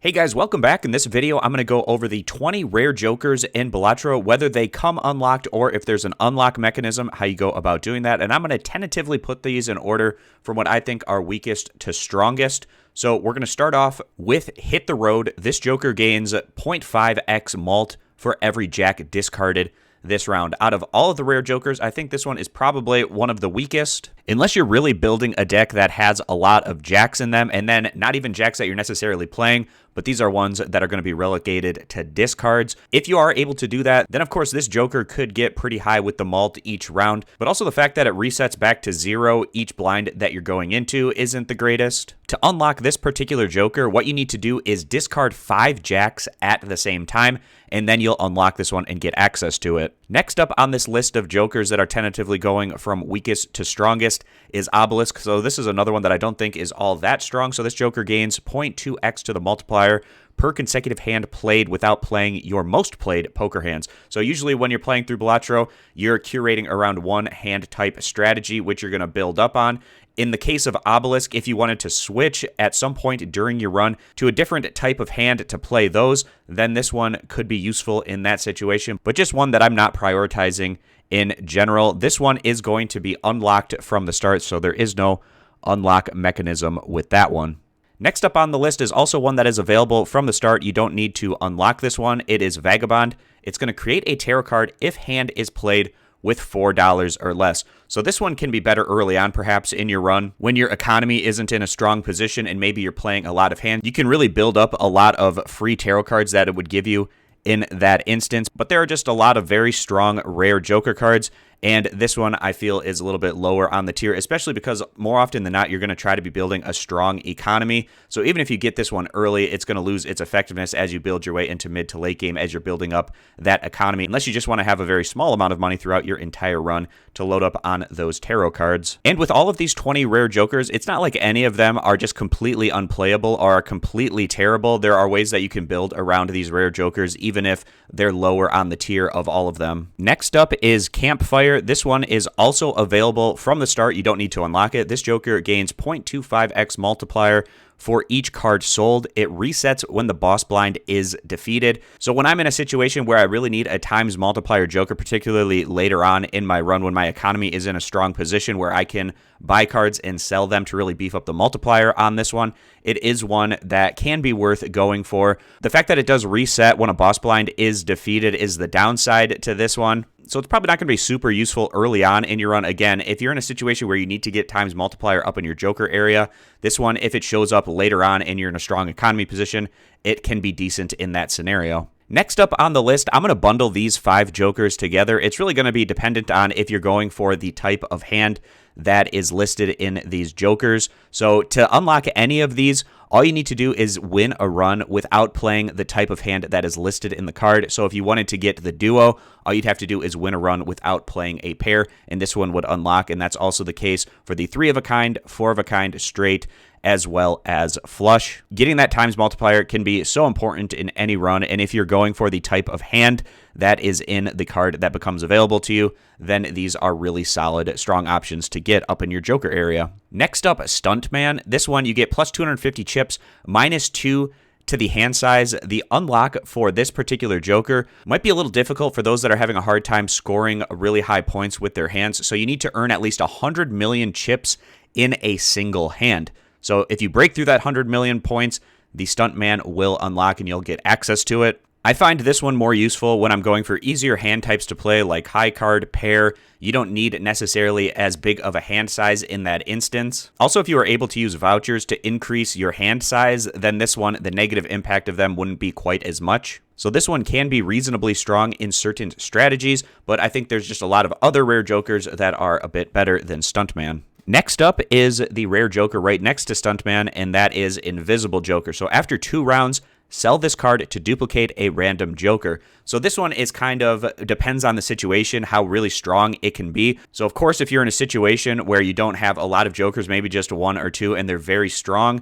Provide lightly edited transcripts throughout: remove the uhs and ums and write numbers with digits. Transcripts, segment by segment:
Hey guys, welcome back. In this video, I'm going to go over the 20 rare jokers in Balatro, whether they come unlocked or if there's an unlock mechanism, how you go about doing that. And I'm going to tentatively put these in order from what I think are weakest to strongest. So we're going to start off with Hit the Road. This joker gains 0.5x malt for every jack discarded this round. Out of all of the rare jokers, I think this one is probably one of the weakest. Unless you're really building a deck that has a lot of jacks in them, and then not even jacks that you're necessarily playing, but these are ones that are going to be relegated to discards. If you are able to do that, then of course this joker could get pretty high with the malt each round, but also the fact that it resets back to 0 each blind that you're going into isn't the greatest. To unlock this particular joker, what you need to do is discard 5 jacks at the same time, and then you'll unlock this one and get access to it. Next up on this list of jokers that are tentatively going from weakest to strongest is Obelisk. So this is another one that I don't think is all that strong. So this joker gains 0.2x to the multiplier per consecutive hand played without playing your most played poker hands. So usually when you're playing through Balatro, you're curating around one hand type strategy, which you're going to build up on. In the case of Obelisk, if you wanted to switch at some point during your run to a different type of hand to play those, then this one could be useful in that situation, but just one that I'm not prioritizing in general. This one is going to be unlocked from the start, so there is no unlock mechanism with that one. Next up on the list is also one that is available from the start. You don't need to unlock this one. It is Vagabond. It's going to create a tarot card if hand is played with $4 or less. So this one can be better early on, perhaps in your run, when your economy isn't in a strong position and maybe you're playing a lot of hands. You can really build up a lot of free tarot cards that it would give you in that instance, but there are just a lot of very strong rare joker cards, and this one I feel is a little bit lower on the tier, especially because more often than not, you're going to try to be building a strong economy. So even if you get this one early, it's going to lose its effectiveness as you build your way into mid to late game as you're building up that economy, unless you just want to have a very small amount of money throughout your entire run to load up on those tarot cards. And with all of these 20 rare jokers, it's not like any of them are just completely unplayable or are completely terrible. There are ways that you can build around these rare jokers, even if they're lower on the tier of all of them. Next up is Campfire. This one is also available from the start. You don't need to unlock it. This joker gains 0.25x multiplier for each card sold. It resets when the boss blind is defeated. So when I'm in a situation where I really need a times multiplier joker, particularly later on in my run when my economy is in a strong position where I can buy cards and sell them to really beef up the multiplier on this one, it is one that can be worth going for. The fact that it does reset when a boss blind is defeated is the downside to this one. So it's probably not going to be super useful early on in your run. Again, if you're in a situation where you need to get times multiplier up in your joker area, this one, if it shows up later on and you're in a strong economy position, it can be decent in that scenario. Next up on the list, I'm going to bundle these 5 jokers together. It's really going to be dependent on if you're going for the type of hand that is listed in these jokers. So to unlock any of these, all you need to do is win a run without playing the type of hand that is listed in the card. So if you wanted to get the duo, all you'd have to do is win a run without playing a pair, and this one would unlock, and that's also the case for the 3 of a kind, 4 of a kind, straight, as well as flush. Getting that times multiplier can be so important in any run, and if you're going for the type of hand that is in the card that becomes available to you, then these are really solid, strong options to get up in your joker area. Next up, Stuntman. This one, you get plus 250 chips, -2 to the hand size. The unlock for this particular joker might be a little difficult for those that are having a hard time scoring really high points with their hands, so you need to earn at least 100 million chips in a single hand. So if you break through that 100 million points, the Stuntman will unlock and you'll get access to it. I find this one more useful when I'm going for easier hand types to play, like high card, pair. You don't need necessarily as big of a hand size in that instance. Also, if you are able to use vouchers to increase your hand size, then this one, the negative impact of them wouldn't be quite as much. So this one can be reasonably strong in certain strategies, but I think there's just a lot of other rare jokers that are a bit better than Stuntman. Next up is the rare joker right next to Stuntman, and that is Invisible Joker. So after 2 rounds, sell this card to duplicate a random joker. So this one is kind of depends on the situation, how really strong it can be. So of course, if you're in a situation where you don't have a lot of jokers, maybe just 1 or 2, and they're very strong,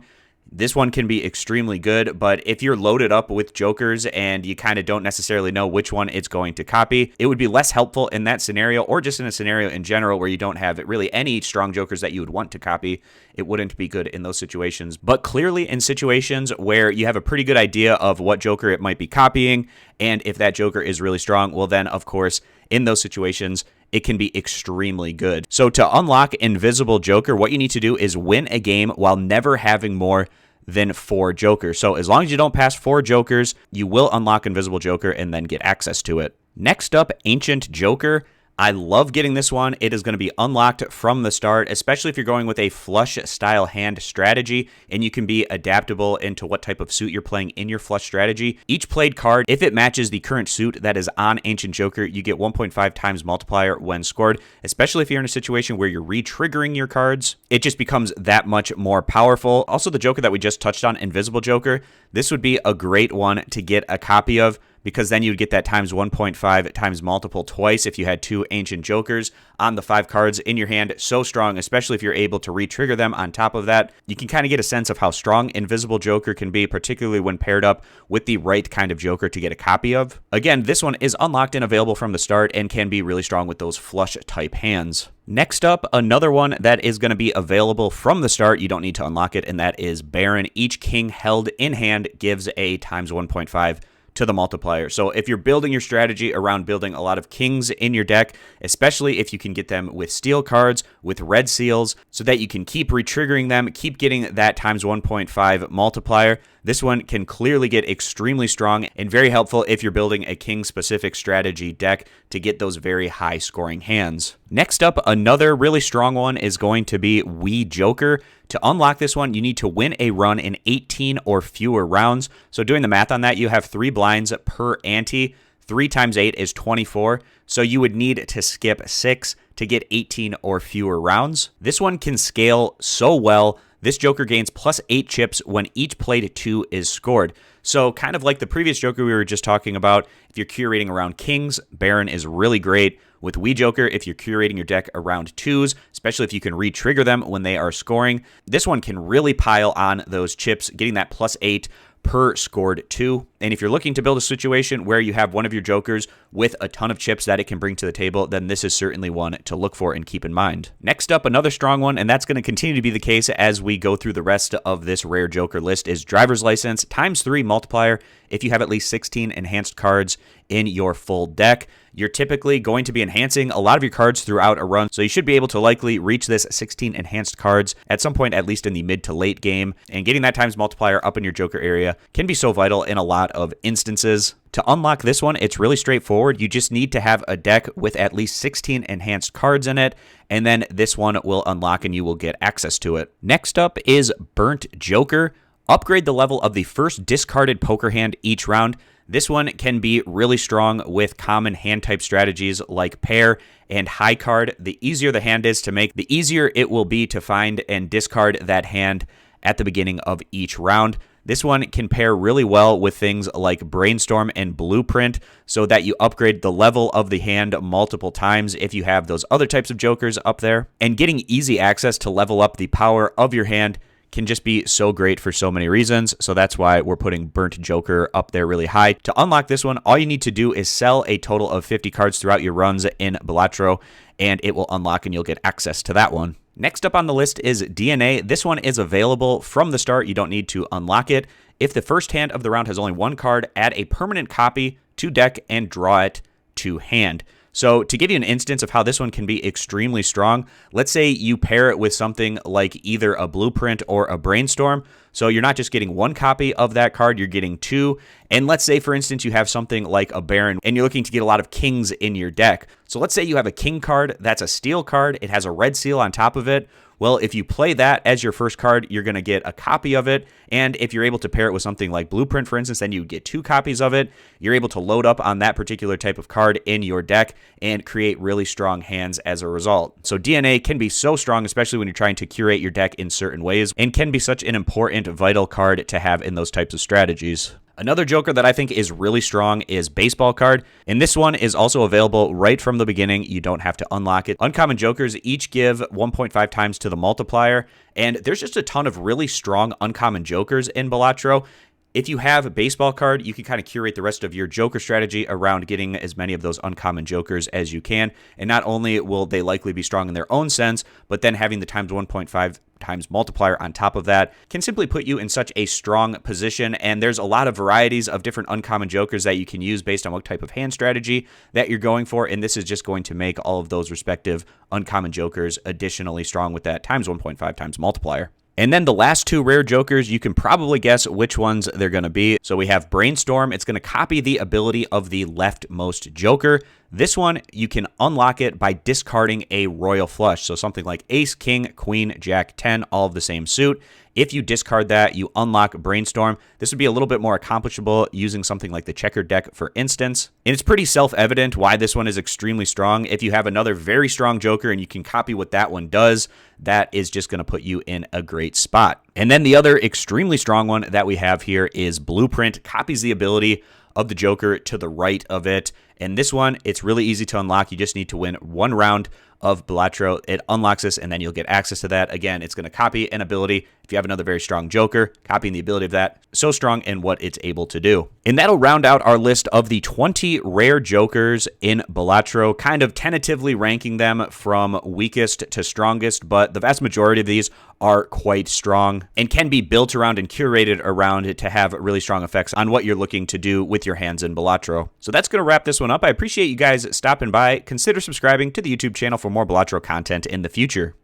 this one can be extremely good, but if you're loaded up with jokers and you kind of don't necessarily know which one it's going to copy, it would be less helpful in that scenario, or just in a scenario in general where you don't have really any strong jokers that you would want to copy. It wouldn't be good in those situations. But clearly in situations where you have a pretty good idea of what joker it might be copying, and if that joker is really strong, well then, of course, in those situations, it can be extremely good. So to unlock Invisible Joker, what you need to do is win a game while never having more than 4 jokers. So as long as you don't pass 4 jokers, you will unlock Invisible Joker and then get access to it. Next up, Ancient Joker. I love getting this one. It is going to be unlocked from the start, especially if you're going with a flush style hand strategy, and you can be adaptable into what type of suit you're playing in your flush strategy. Each played card, if it matches the current suit that is on Ancient Joker, you get 1.5 times multiplier when scored, especially if you're in a situation where you're re-triggering your cards. It just becomes that much more powerful. Also, the Joker that we just touched on, Invisible Joker, this would be a great one to get a copy of, because then you'd get that times 1.5 times multiple twice if you had 2 Ancient Jokers on the 5 cards in your hand. So strong, especially if you're able to re-trigger them on top of that. You can kind of get a sense of how strong Invisible Joker can be, particularly when paired up with the right kind of Joker to get a copy of. Again, this one is unlocked and available from the start and can be really strong with those flush type hands. Next up, another one that is going to be available from the start. You don't need to unlock it, and that is Baron. Each king held in hand gives a times 1.5 to the multiplier. So if you're building your strategy around building a lot of kings in your deck, especially if you can get them with steel cards, with red seals, so that you can keep re-triggering them, keep getting that times 1.5 multiplier, this one can clearly get extremely strong and very helpful if you're building a king-specific strategy deck to get those very high-scoring hands. Next up, another really strong one is going to be Wee Joker. To unlock this one, you need to win a run in 18 or fewer rounds. So doing the math on that, you have 3 blinds per ante. 3 times 8 is 24. So you would need to skip 6 to get 18 or fewer rounds. This one can scale so well. This Joker gains plus 8 chips when each play to 2 is scored. So kind of like the previous Joker we were just talking about, if you're curating around kings, Baron is really great. With Wee Joker, if you're curating your deck around 2s, especially if you can re-trigger them when they are scoring, this one can really pile on those chips, getting that plus 8 per scored 2. And if you're looking to build a situation where you have one of your jokers with a ton of chips that it can bring to the table, then this is certainly one to look for and keep in mind. Next up, another strong one, and that's going to continue to be the case as we go through the rest of this rare joker list, is Driver's License times 3 multiplier. If you have at least 16 enhanced cards in your full deck, you're typically going to be enhancing a lot of your cards throughout a run, so you should be able to likely reach this 16 enhanced cards at some point, at least in the mid to late game, and getting that times multiplier up in your joker area can be so vital in a lot of instances. To unlock this one, it's really straightforward. You just need to have a deck with at least 16 enhanced cards in it, and then this one will unlock and you will get access to it. Next up is Burnt Joker. Upgrade the level of the first discarded poker hand each round. This one can be really strong with common hand type strategies like pair and high card. The easier the hand is to make, the easier it will be to find and discard that hand at the beginning of each round. This one can pair really well with things like Brainstorm and Blueprint, so that you upgrade the level of the hand multiple times if you have those other types of jokers up there. And getting easy access to level up the power of your hand can just be so great for so many reasons. So that's why we're putting Burnt Joker up there really high. To unlock this one, all you need to do is sell a total of 50 cards throughout your runs in Balatro, and it will unlock and you'll get access to that one. Next up on the list is DNA. This one is available from the start. You don't need to unlock it. If the first hand of the round has only 1 card, add a permanent copy to deck and draw it to hand. So to give you an instance of how this one can be extremely strong, let's say you pair it with something like either a Blueprint or a Brainstorm. So you're not just getting 1 copy of that card, you're getting 2. And let's say, for instance, you have something like a Baron and you're looking to get a lot of kings in your deck. So let's say you have a king card, that's a steel card, it has a red seal on top of it. Well, if you play that as your first card, you're going to get a copy of it. And if you're able to pair it with something like Blueprint, for instance, then you get 2 copies of it. You're able to load up on that particular type of card in your deck and create really strong hands as a result. So DNA can be so strong, especially when you're trying to curate your deck in certain ways, and can be such an important, vital card to have in those types of strategies. Another Joker that I think is really strong is Baseball Card, and this one is also available right from the beginning. You don't have to unlock it. Uncommon Jokers each give 1.5 times to the multiplier, and there's just a ton of really strong uncommon Jokers in Balatro. If you have a Baseball Card, you can kind of curate the rest of your Joker strategy around getting as many of those uncommon Jokers as you can. And not only will they likely be strong in their own sense, but then having the times 1.5 times multiplier on top of that can simply put you in such a strong position. And there's a lot of varieties of different uncommon Jokers that you can use based on what type of hand strategy that you're going for. And this is just going to make all of those respective uncommon Jokers additionally strong with that times 1.5 times multiplier. And then the last two rare Jokers, you can probably guess which ones they're going to be. So we have Brainstorm. It's going to copy the ability of the leftmost Joker. This one, you can unlock it by discarding a royal flush. So something like Ace, King, Queen, Jack, 10, all of the same suit. If you discard that, you unlock Brainstorm. This would be a little bit more accomplishable using something like the checkered deck, for instance. And it's pretty self-evident why this one is extremely strong. If you have another very strong Joker and you can copy what that one does, that is just going to put you in a great spot. And then the other extremely strong one that we have here is Blueprint. Copies the ability of the Joker to the right of it. And this one, it's really easy to unlock. You just need to win one round of Balatro. It unlocks this, and then you'll get access to that. Again, it's going to copy an ability. If you have another very strong Joker, copying the ability of that, so strong in what it's able to do. And that'll round out our list of the 20 rare Jokers in Balatro, kind of tentatively ranking them from weakest to strongest, but the vast majority of these are quite strong and can be built around and curated around it to have really strong effects on what you're looking to do with your hands in Balatro. So that's going to wrap this one up. I appreciate you guys stopping by. Consider subscribing to the YouTube channel for more Balatro content in the future.